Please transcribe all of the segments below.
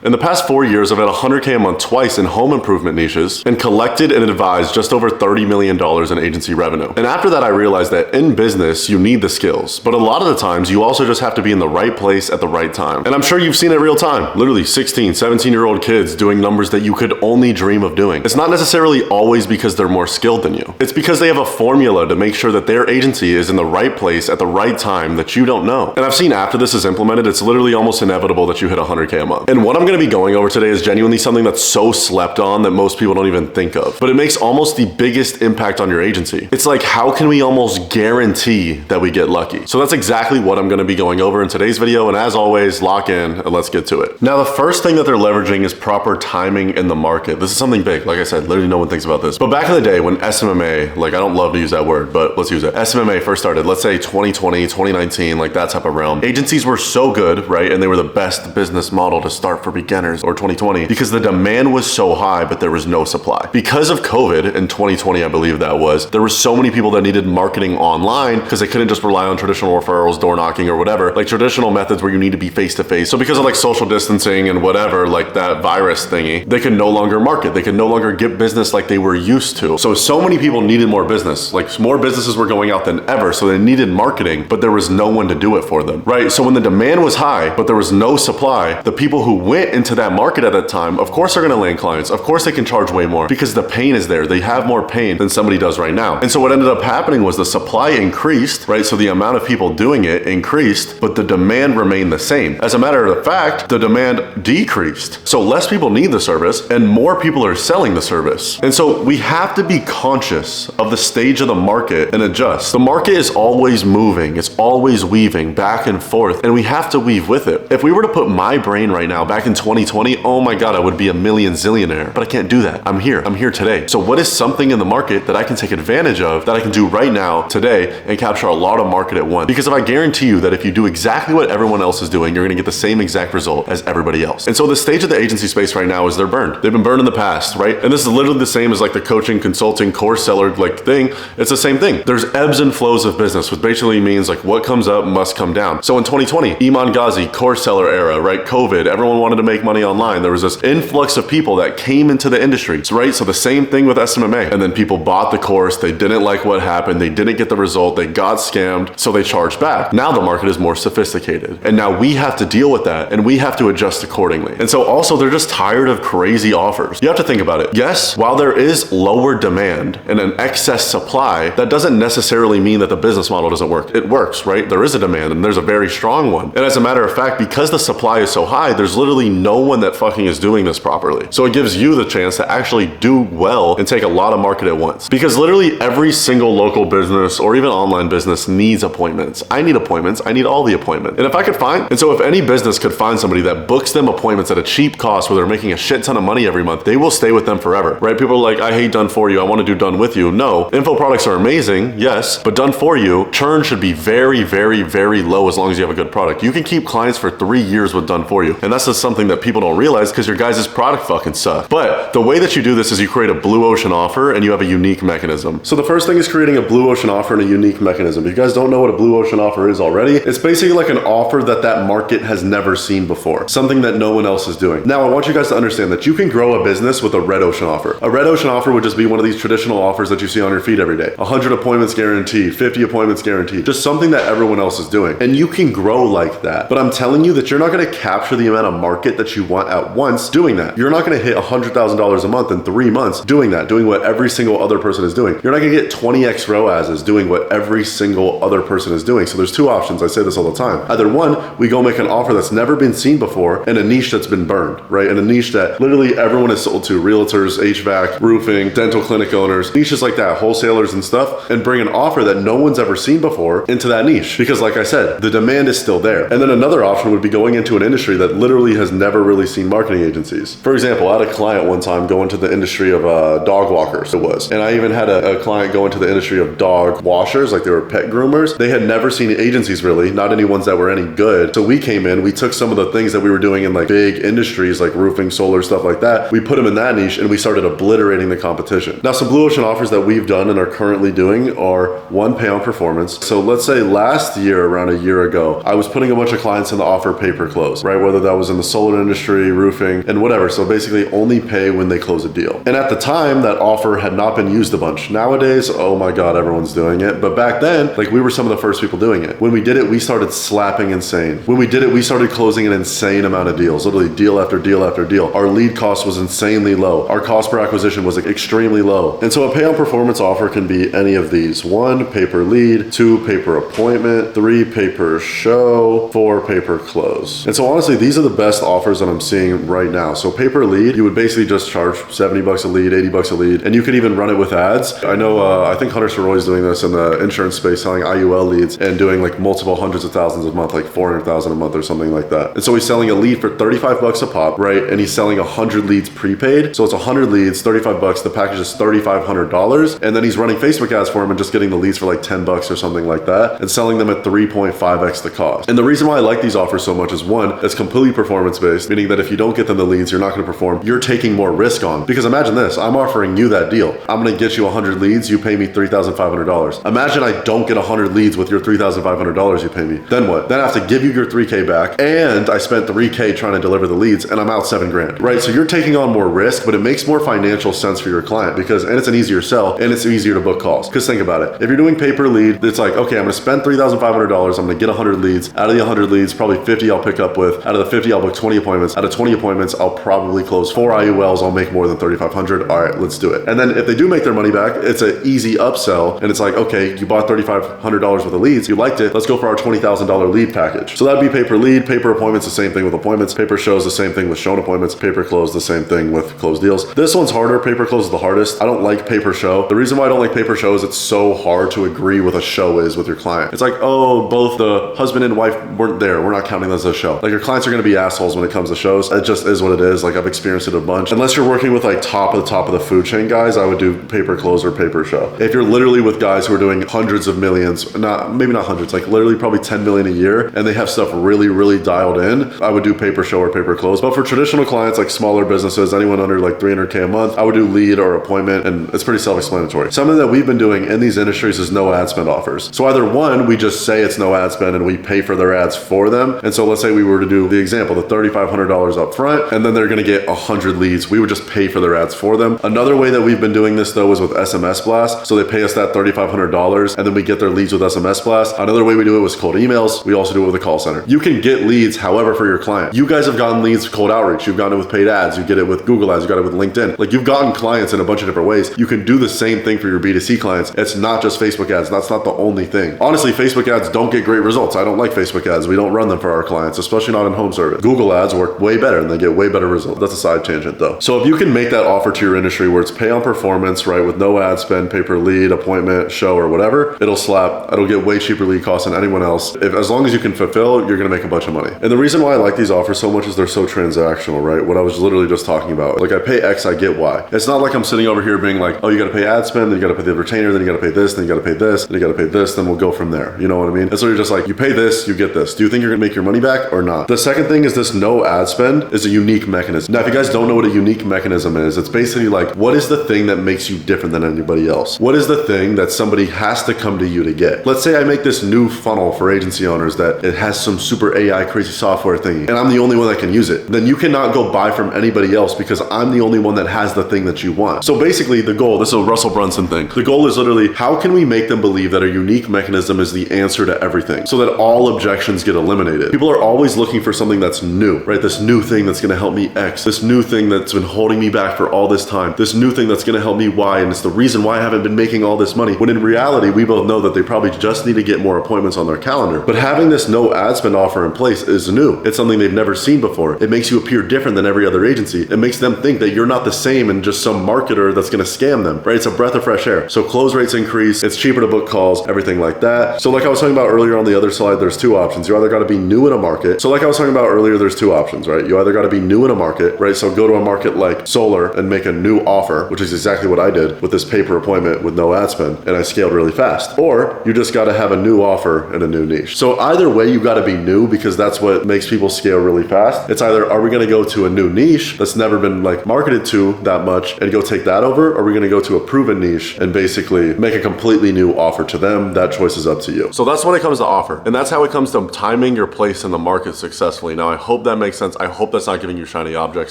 In the past 4 years, I've had 100K a month twice in home improvement niches and collected and advised just over $30 million in agency revenue. And after that, I realized that in business, you need the skills, but a lot of the times you also just have to be in the right place at the right time. And I'm sure you've seen it real time, literally 16, 17-year-old kids doing numbers that you could only dream of doing. It's not necessarily always because they're more skilled than you. It's because they have a formula to make sure that their agency is in the right place at the right time that you don't know. And I've seen after this is implemented, it's literally almost inevitable that you hit 100K a month. And what I'm going to be going over today is genuinely something that's so slept on that most people don't even think of, but it makes almost the biggest impact on your agency. It's like, how can we almost guarantee that we get lucky? So that's exactly what I'm going to be going over in today's video. And as always, lock in and let's get to it. Now, the first thing that they're leveraging is proper timing in the market. This is something big. Like I said, literally no one thinks about this, but back in the day when SMMA, like I don't love to use that word, but let's use it. SMMA first started, let's say 2020, 2019, like that type of realm. Agencies were so good, right? And they were the best business model to start for beginners, or 2020, because the demand was so high, but there was no supply. Because of COVID in 2020, I believe that was, there were so many people that needed marketing online because they couldn't just rely on traditional referrals, door knocking or whatever, like traditional methods where you need to be face to face. So because of like social distancing and whatever, like that virus thingy, they could no longer market. They could no longer get business like they were used to. So many people needed more business. Like more businesses were going out than ever. So they needed marketing, but there was no one to do it for them, right? So when the demand was high, but there was no supply, the people who went into that market at that time, of course they're going to land clients. Of course they can charge way more because the pain is there. They have more pain than somebody does right now. And so what ended up happening was the supply increased, right? So the amount of people doing it increased, but the demand remained the same. As a matter of fact, the demand decreased. So less people need the service and more people are selling the service. And so we have to be conscious of the stage of the market and adjust. The market is always moving. It's always weaving back and forth, and we have to weave with it. If we were to put my brain right now back in 2020, oh my God, I would be a million zillionaire, but I can't do that. I'm here today. So what is something in the market that I can take advantage of that I can do right now today and capture a lot of market at once? Because if I guarantee you that if you do exactly what everyone else is doing, you're going to get the same exact result as everybody else. And so the stage of the agency space right now is they're burned. They've been burned in the past, right? And this is literally the same as like the coaching, consulting, course seller like thing. It's the same thing. There's ebbs and flows of business, which basically means like what comes up must come down. So in 2020, Iman Ghazi, course seller era, right? COVID, everyone wanted to make money online. There was this influx of people that came into the industry, right? So the same thing with SMMA. And then people bought the course. They didn't like what happened. They didn't get the result. They got scammed. So they charged back. Now the market is more sophisticated. And now we have to deal with that and we have to adjust accordingly. And so also they're just tired of crazy offers. You have to think about it. Yes, while there is lower demand and an excess supply, that doesn't necessarily mean that the business model doesn't work. It works, right? There is a demand and there's a very strong one. And as a matter of fact, because the supply is so high, there's literally no one that fucking is doing this properly. So it gives you the chance to actually do well and take a lot of market at once. Because literally every single local business or even online business needs appointments. I need appointments. I need all the appointments. And if I could find, and so if any business could find somebody that books them appointments at a cheap cost where they're making a shit ton of money every month, they will stay with them forever, right? People are like, I hate done for you. I want to do done with you. No, info products are amazing. Yes, but done for you, churn should be very, very, very low as long as you have a good product. You can keep clients for 3 years with done for you. And that's just something that people don't realize because your guys' product fucking sucks. But the way that you do this is you create a blue ocean offer and you have a unique mechanism. So the first thing is creating a blue ocean offer and a unique mechanism. If you guys don't know what a blue ocean offer is already, it's basically like an offer that market has never seen before. Something that no one else is doing. Now, I want you guys to understand that you can grow a business with a red ocean offer. A red ocean offer would just be one of these traditional offers that you see on your feed every day. 100 appointments guaranteed, 50 appointments guaranteed, just something that everyone else is doing. And you can grow like that. But I'm telling you that you're not going to capture the amount of market that you want at once doing that. You're not going to hit $100,000 a month in 3 months doing that, doing what every single other person is doing. You're not going to get 20x ROASs doing what every single other person is doing. So there's two options. I say this all the time. Either one, we go make an offer that's never been seen before in a niche that's been burned, right? In a niche that literally everyone is sold to, realtors, HVAC, roofing, dental clinic owners, niches like that, wholesalers and stuff, and bring an offer that no one's ever seen before into that niche. Because like I said, the demand is still there. And then another option would be going into an industry that literally has never really seen marketing agencies. For example, I had a client one time go into the industry of dog walkers, it was. And I even had a client go into the industry of dog washers washers, like they were pet groomers. They had never seen agencies really, not any ones that were any good. So we came in, we took some of the things that we were doing in like big industries like roofing, solar, stuff like that. We put them in that niche and we started obliterating the competition. Now, some blue ocean offers that we've done and are currently doing are one, pay on performance. So let's say last year, around a year ago, I was putting a bunch of clients in the offer pay per close, right? Whether that was in the solar industry, roofing, and whatever. So basically only pay when they close a deal. And at the time, that offer had not been used a bunch. Nowadays, oh my God, everyone's doing it. But back then, like we were some of the first people doing it. When we did it, we started slapping insane. When we did it, we started closing an insane amount of deals, literally deal after deal after deal. Our lead cost was insanely low. Our cost per acquisition was extremely low. And so a pay on performance offer can be any of these. 1, pay per lead. 2, pay per appointment. 3, pay per show. 4, pay per close. And so honestly, these are the best offers that I'm seeing right now. So pay per lead, you would basically just charge $70 a lead, $80 a lead, and you could even run it with ads. I know, I think Hunter Soroy is doing this in the insurance space, selling IUL leads and doing like multiple hundreds of thousands a month, like 400,000 a month or something like that. And so he's selling a lead for $35 a pop, right? And he's selling 100 leads prepaid. So it's 100 leads, $35. The package is $3,500. And then he's running Facebook ads for him and just getting the leads for like $10 or something like that and selling them at 3.5x the cost. And the reason why I like these offers so much is one, it's completely performance based, meaning that if you don't get them the leads, you're not going to perform. You're taking more risk on. Because imagine this, I'm offering you that deal. I'm going to get you 100 leads, you pay me $3,500. Imagine I don't get 100 leads with your $3,500 you pay me. Then what? Then I have to give you your $3K back, and I spent $3K trying to deliver the leads, and I'm out $7,000, right? So you're taking on more risk, but it makes more financial sense for your client because, and it's an easier sell, and it's easier to book calls. Because think about it. If you're doing pay per lead, it's like, okay, I'm going to spend $3,500. I'm going to get 100 leads. Out of the 100 leads, probably 50 I'll pick up with. Out of the 50, I'll book 20 appointments. Out of 20 appointments, I'll probably close 4 IULs. I'll make more than $3,500. All right, let's do it. And then if they do make their money back, it's an easy upsell. And it's like, okay, you bought $3,500 worth of leads. You liked it. Let's go for our $20,000 lead package. So that'd be pay per lead. Pay per appointments, the same thing with appointments. Pay per shows, the same thing with shown appointments. Pay per close, the same thing with closed deals. This one's harder. Pay per close is the hardest. I don't like pay per show. The reason why I don't like pay per show is it's so hard to agree with a show is with your client. It's like, oh, both the husband and wife weren't there. We're not counting this as a show. Like your clients are going to be assholes when it comes to shows. It just is what it is. Like I've experienced it a bunch. Unless you're working with like top of the food chain guys, I would do pay per close or pay per show. If you're literally with guys who are doing hundreds of millions, maybe not hundreds, like literally probably 10 million a year, and they have stuff really dialed in, I would do pay per show or pay per close. But for traditional clients, like smaller businesses, anyone under like 300K a month, I would do lead or appointment, and it's pretty self-explanatory. Something that we've been doing in these industries is no ad spend offers. So either one, we just say it's no ad spend and we pay for their ads for them. And so let's say we were to do the example, the $3,500 up front, and then they're going to get 100 leads. We would just pay for their ads for them. Another way that we've been doing this though is with SMS blast. So they pay us that $3,500 and then we get their leads with SMS blast. Another way we do it was cold emails. We also do it with a call center. You can get leads, however, for your client. You guys have gotten leads cold outreach. You've gotten it with paid ads. You get it with Google ads. You got it with LinkedIn. Like you've gotten clients in a bunch of different ways. You can do the same thing for your B2C clients. It's not just Facebook ads. That's not the only thing. Honestly, Facebook ads don't get great results. I don't like Facebook ads. We don't run them for our clients, especially not in home service. Google ads work way better and they get way better results. That's a side tangent though. So if you can make that offer to your industry where it's pay on performance, right, with no ad spend, pay per lead, appointment, show, or whatever, it'll slap. It'll get way cheaper lead costs than anyone else. As long as you can fulfill, you're gonna make a bunch of money. And the reason why I like these offers so much is they're so transactional, right? What I was literally just talking about. Like I pay X, I get Y. It's not like I'm sitting over here being like, oh, you gotta pay ad spend, then you gotta pay the retainer, then you gotta pay this, then you gotta pay this, then you gotta pay this, then we'll go from there. You know what I mean? And so you're just like, you pay this, you get this. Do you think you're gonna make your money back or not? The second thing is this no ad spend is a unique mechanism. Now, if you guys don't know what a unique mechanism is, it's basically like, what is the thing that makes you different than anybody else? What is the thing that somebody has to come to you to get? Let's say I make this new funnel for agency owners that it has some super AI crazy software thingy, and I'm the only one that can use it. Then you cannot go buy from anybody else because I'm the only one that has the thing that you want. So basically the goal, this is a Russell Brunson thing. The goal is literally, how can we make them believe that a unique mechanism is the answer to everything so that all objections get eliminated? People are always looking for something that's new, right? This new thing that's gonna help me X, this new thing that's been holding me back for all this time, this new thing that's gonna help me Y, and it's the reason why I haven't been making all this money. When in reality, we both know that they probably just need to get more appointments on their calendar. But having this no ad spend offer in place is new. It's something they've never seen before. It makes you appear different than every other agency. It makes them think that you're not the same and just some marketer that's gonna scam them, right? It's a breath of fresh air. So close rates increase, it's cheaper to book calls, everything like that. So like I was talking about earlier on the other slide, there's two options. You either gotta be new in a market. So like I was talking about earlier, there's two options, right? You either gotta be new in a market, right? So go to a market like solar and make a new offer, which is exactly what I did with this pay per appointment with no ad spend, and I scaled really really fast. Or you just gotta have a new offer and a new niche. So either way, you gotta be new, because that's what makes people scale really fast. It's either, are we gonna go to a new niche that's never been like marketed to that much and go take that over, or are we gonna go to a proven niche and basically make a completely new offer to them? That choice is up to you. So that's when it comes to offer. And that's how it comes to timing your place in the market successfully. Now, I hope that makes sense. I hope that's not giving you shiny object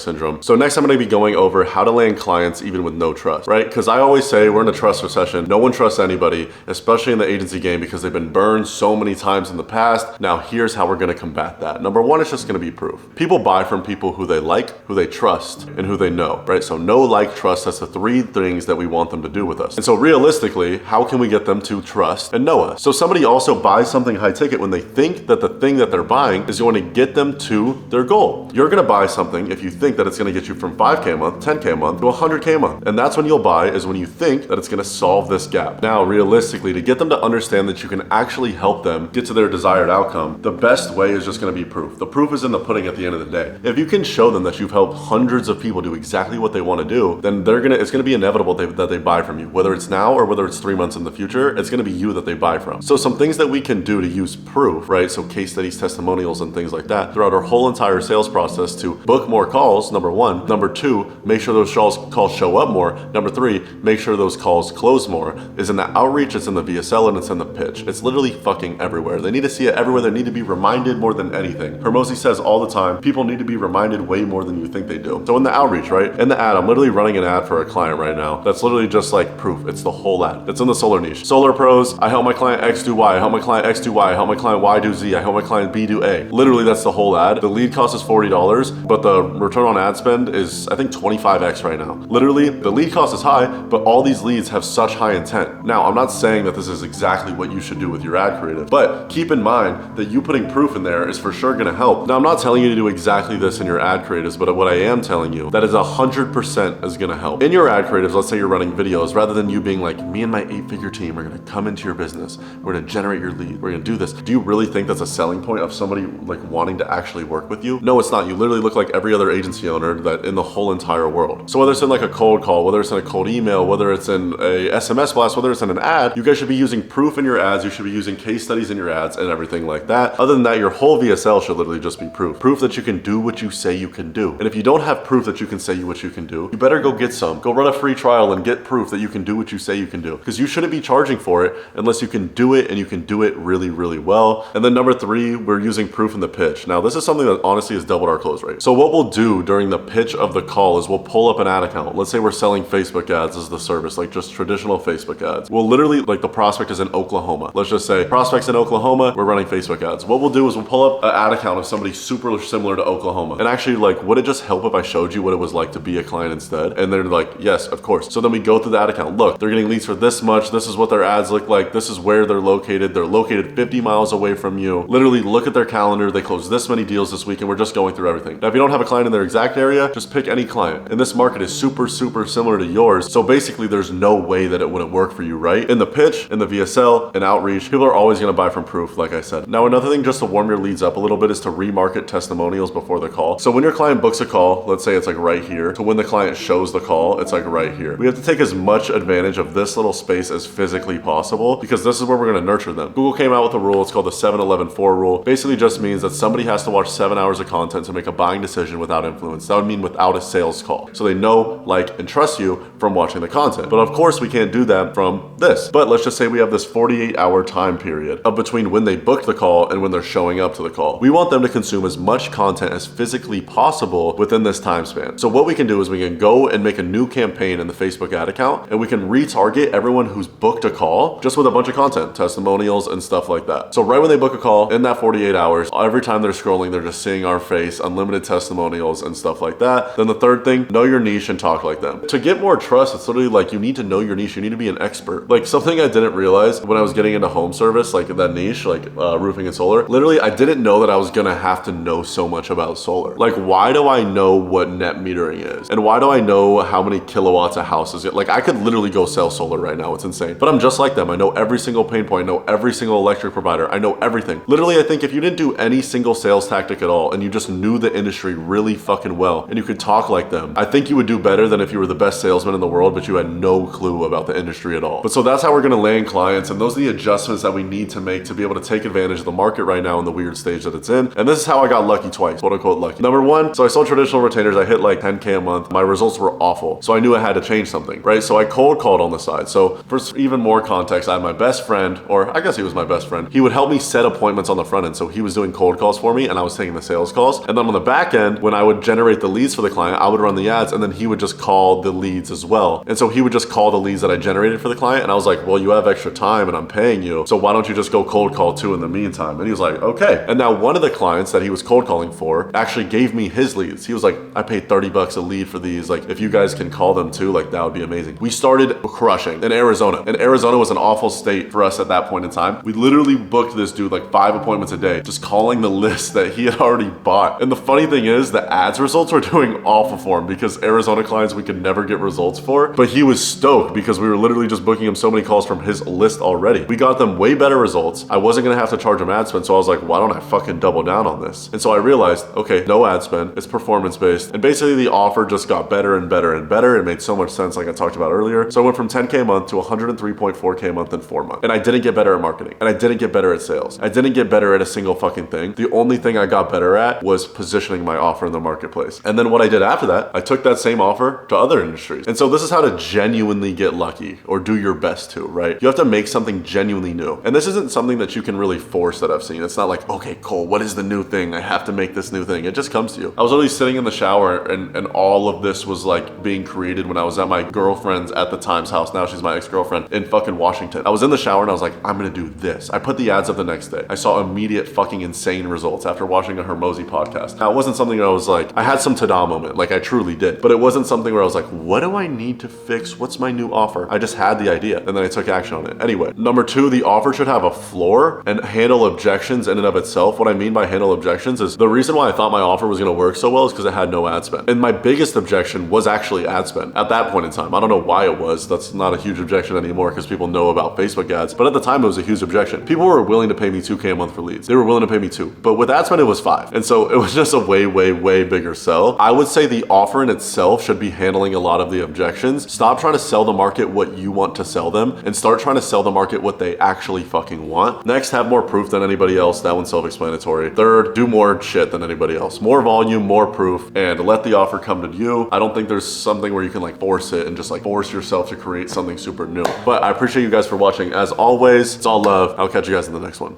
syndrome. So next I'm gonna be going over how to land clients even with no trust, right? Because I always say we're in a trust recession. No one trusts anybody, especially in the agency game, because they've been burned so many times in the past. Now, here's how we're gonna combat that. Number one, it's just gonna be proof. People buy from people who they like, who they trust, and who they know, right? So know, like, trust, that's the three things that we want them to do with us. And so realistically, how can we get them to trust and know us? So somebody also buys something high ticket when they think that the thing that they're buying is going to get them to their goal. You're gonna buy something if you think that it's gonna get you from 5K a month, 10K a month, to 100K a month. And that's when you'll buy, is when you think that it's gonna solve this gap. Now, realistically, to get them to understand that you can actually help them get to their desired outcome, the best way is just gonna be proof. The proof is in the pudding at the end of the day. If you can show them that you've helped hundreds of people do exactly what they wanna do, then it's gonna be inevitable that they buy from you. Whether it's now or whether it's 3 months in the future, it's gonna be you that they buy from. So some things that we can do to use proof, right? So case studies, testimonials, and things like that throughout our whole entire sales process to book more calls, number one. Number two, make sure those calls show up more. Number three, make sure those calls close more. Is in the outreach, it's in the VSL, and it's in the pitch. It's literally fucking everywhere. They need to see it everywhere. They need to be reminded more than anything. Hermosi says all the time, people need to be reminded way more than you think they do. So in the outreach, right? In the ad, I'm literally running an ad for a client right now. That's literally just like proof. It's the whole ad. It's in the solar niche. Solar pros, I help my client X do Y. I help my client X do Y. I help my client Y do Z. I help my client B do A. Literally, that's the whole ad. The lead cost is $40, but the return on ad spend is, I think, 25x right now. Literally, the lead cost is high, but all these leads have such high intent. Now, I'm not saying that this is exactly what you should do with your ad creative, but keep in mind that you putting proof in there is for sure gonna help. Now, I'm not telling you to do exactly this in your ad creatives, but what I am telling you, that is 100% is gonna help. In your ad creatives, let's say you're running videos, rather than you being like, me and my 8-figure team are gonna come into your business, we're gonna generate your lead, we're gonna do this. Do you really think that's a selling point of somebody like wanting to actually work with you? No, it's not. You literally look like every other agency owner that in the whole entire world. So whether it's in like a cold call, whether it's in a cold email, whether it's in a SMS blast, whether it's in an ad, you guys should be using proof in your ads. You should be using case studies in your ads and everything like that. Other than that, your whole VSL should literally just be proof. Proof that you can do what you say you can do. And if you don't have proof that you can say what you can do, you better go get some. Go run a free trial and get proof that you can do what you say you can do. Because you shouldn't be charging for it unless you can do it, and you can do it really, really well. And then number three, we're using proof in the pitch. Now, this is something that honestly has doubled our close rate. So what we'll do during the pitch of the call is we'll pull up an ad account. Let's say we're selling Facebook ads as the service, like just traditional Facebook ads. We'll literally, like the prospect is in Oklahoma. Let's just say prospect's in Oklahoma, we're running Facebook ads. What we'll do is we'll pull up an ad account of somebody super similar to Oklahoma. And actually, like, would it just help if I showed you what it was like to be a client instead? And they're like, yes, of course. So then we go through the ad account. Look, they're getting leads for this much. This is what their ads look like. This is where they're located. They're located 50 miles away from you. Literally look at their calendar. They close this many deals this week, and we're just going through everything. Now, if you don't have a client in their exact area, just pick any client. And this market is super similar to yours. So basically, there's no way that it wouldn't work for you, right? In the pitch, in the VSL, in outreach, people are always going to buy from proof, like I said. Now, another thing just to warm your leads up a little bit is to remarket testimonials before the call. So when your client books a call, let's say it's like right here, to when the client shows the call, it's like right here. We have to take as much advantage of this little space as physically possible, because this is where we're going to nurture them. Google came out with a rule. It's called the 7-11-4 rule. Basically just means that somebody has to watch 7 hours of content to make a buying decision without influence. That would mean without a sales call. So they know, like, and trust you from watching the content. But of course, we can't do that from this. But let's just say we have this 48-hour time period of between when they booked the call and when they're showing up to the call. We want them to consume as much content as physically possible within this time span. So what we can do is we can go and make a new campaign in the Facebook ad account, and we can retarget everyone who's booked a call just with a bunch of content, testimonials and stuff like that. So right when they book a call, in that 48 hours, every time they're scrolling, they're just seeing our face, unlimited testimonials and stuff like that. Then the third thing, know your niche and talk like them. To get more trust, it's literally like you need to know your niche. You need to be an expert. Like something I didn't realize when I was getting into home service, like that niche, like roofing and solar, literally I didn't know that I was gonna have to know so much about solar. Like, why do I know what net metering is? And why do I know how many kilowatts a house is? Like, I could literally go sell solar right now. It's insane. But I'm just like them. I know every single pain point. I know every single electric provider. I know everything. Literally, I think if you didn't do any single sales tactic at all and you just knew the industry really fucking well and you could talk like them, I think you would do better than if you were the best salesman in the world, but you had no clue about the industry at all. But so that's how how we're gonna land clients, and those are the adjustments that we need to make to be able to take advantage of the market right now in the weird stage that it's in. And this is how I got lucky twice, quote unquote lucky. Number one, so I sold traditional retainers. I hit like 10K a month. My results were awful. So I knew I had to change something, right? So I cold called on the side. So for even more context, I had my best friend, or I guess he was my best friend. He would help me set appointments on the front end. So he was doing cold calls for me and I was taking the sales calls. And then on the back end, when I would generate the leads for the client, I would run the ads and then he would just call the leads as well. And so he would just call the leads that I generated for the client. And I was like, well, you have extra time and I'm paying you. So why don't you just go cold call too in the meantime? And he was like, okay. And now one of the clients that he was cold calling for actually gave me his leads. He was like, I paid 30 bucks a lead for these. Like, if you guys can call them too, like that would be amazing. We started crushing in Arizona. And Arizona was an awful state for us at that point in time. We literally booked this dude like 5 appointments a day, just calling the list that he had already bought. And the funny thing is the ads results were doing awful for him because Arizona clients we could never get results for, but he was stoked because we were literally just booking him so many calls from his list already. We got them way better results. I wasn't gonna have to charge him ad spend, so I was like, why don't I fucking double down on this? And so I realized, okay, no ad spend, it's performance based. And basically the offer just got better and better and better. It made so much sense like I talked about earlier. So I went from 10K a month to 103.4K a month in 4 months. And I didn't get better at marketing. And I didn't get better at sales. I didn't get better at a single fucking thing. The only thing I got better at was positioning my offer in the marketplace. And then what I did after that, I took that same offer to other industries. And so this is how to genuinely get lucky or do your best to, right? You have to make something genuinely new. And this isn't something that you can really force that I've seen. It's not like, okay, Cole, what is the new thing? I have to make this new thing. It just comes to you. I was literally sitting in the shower and all of this was like being created when I was at my girlfriend's at the time's house. Now she's my ex-girlfriend in fucking Washington. I was in the shower and I was like, I'm gonna do this. I put the ads up the next day. I saw immediate fucking insane results after watching a Hermosi podcast. Now it wasn't something where I was like, I had some ta-da moment, like I truly did, but it wasn't something where I was like, what do I need to fix? What's my new offer? I just had the idea and then I took action on it. Anyway, number two, the offer should have a floor and handle objections in and of itself. What I mean by handle objections is the reason why I thought my offer was gonna work so well is because it had no ad spend. And my biggest objection was actually ad spend at that point in time. I don't know why it was. That's not a huge objection anymore because people know about Facebook ads. But at the time, it was a huge objection. People were willing to pay me 2K a month for leads. They were willing to pay me 2. But with ad spend, it was 5. And so it was just a way, way, way bigger sell. I would say the offer in itself should be handling a lot of the objections. Stop trying to sell the market what you want to sell them and start trying to sell the market what they actually fucking want. Next, have more proof than anybody else. That one's self-explanatory. Third, do more shit than anybody else. More volume, more proof, and let the offer come to you. I don't think there's something where you can like force it and just like force yourself to create something super new. But I appreciate you guys for watching. As always, it's all love. I'll catch you guys in the next one.